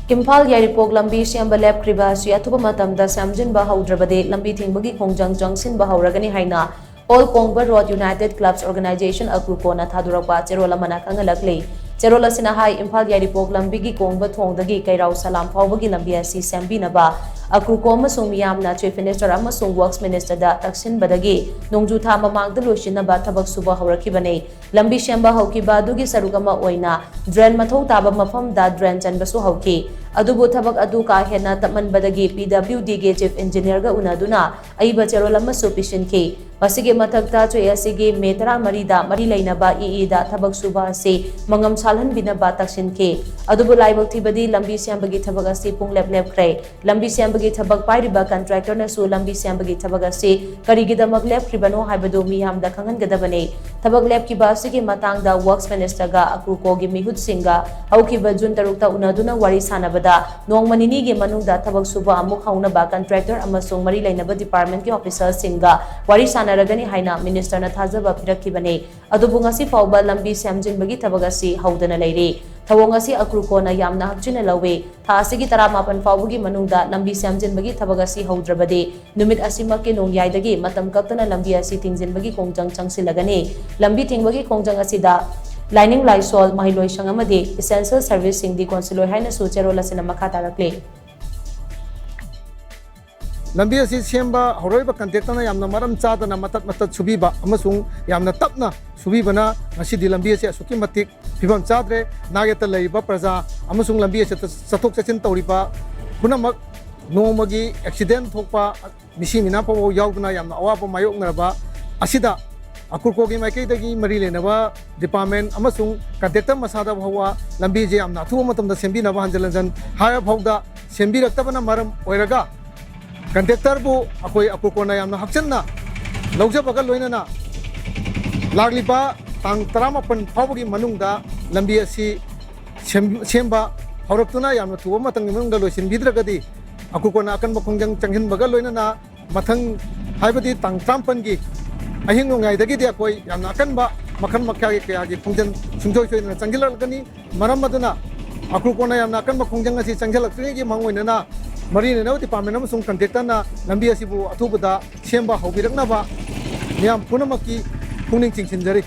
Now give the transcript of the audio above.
Impal Yairipok lambi siamba lepkriba asi athupa matamda samjinba haudrabade lambi thingbagi khongjang jangsinba hauragani haina All Kongba Road United Clubs Organization Akukona thadurapa cherola mana khangalakle cherola sina hai Impal Yairipok lambi gi kongba thongdagi kairau salam phawbagi lambi asi sambinaba Akuko amasung miyamna Chief Minister amasung Works Minister da taksinbadagi nongju tha mamangda loisinaba thabak suba haurakibane lambi siamba haukiba adugi sarugama oina drain mathau taba mafamda drain chanbasu hauki adubu thabak adu ka hena tapmanbadagi PWD ge Chief Engineer ga unaduna aiba cherola masu pishinki masige mathakta choi asige metara marida mari lainaba da thabak suba se mangam salhan binaba taksinki adubu laibak thibadi lambi siambagi thabak ase pung lep krai lambi siambagi thabak pairiba contractor na su lambi siambagi thabak ase karigidamak lep kribano haibadu miyamda khangangadabane thabak lep ki basige matangda Works Minister ga Akuko gi mihut singa haukiba June 6 ta unaduna wari sanabada nongmanini ge manungda thabak suba amuk haunaba contractor amasung mari lainaba department ki officers singa wari sanaragani haina minister na thajaba phirakibane adubu ngasi fawba lambi samjinbagi thabak ase haudana leire thawong asi Akuko na yamna hakchina lawe tha asigi 18 fawbugi manungda lambi samjinbagi thabak ase haudrabade numit asimak ke nongyaidagi matam kaktana lambi asi tingjinbagi kongjang changsilagani lambi tingbagi kongjang asida Lining Lysol Mahiloi Sangamade Essential Service Singdi Consular Haina Sucherola Sinamaka Tarakle lambi asi semba horoiba contactana yamna maram chadana matat subiba amasung yamna tapna subibana ngasi lambi asi asuki matik phibam chadre nageta leiba praja amasung lambi asi sathok chachin tawriba punamak nomagi accident thokpa misi mina pawo yauduna yamna awapa mayoknaraba asida Akuko gi maike dagi mari lenaba department amasung contactor masada bhawa lambi je amna thu matamda sembi na hanjalanjan haya phawda sembi raktabana maram oiraga contactor bu akoi Akuko na yamna hakchanna lawja bagal loinana lagliba tang 18 phawgi manungda lambi asi semba hawraktuna yamna thu matang manungda loisin bidragadi Akuko na akan bakhongjang changhin bagal loinana mathang haibadi tang 13 gi ahing ngai dagi dia koi yamna kanba makhan makya gi khongjang sungjoi choina changgilal kani maram maduna Akuko na yamna kanba khongjang asi changjalak gi mangoina na mari ne nauti pamena musung contactor na lambi asibu athubada semba hobirakna ba yam punamaki khungning chingchinjari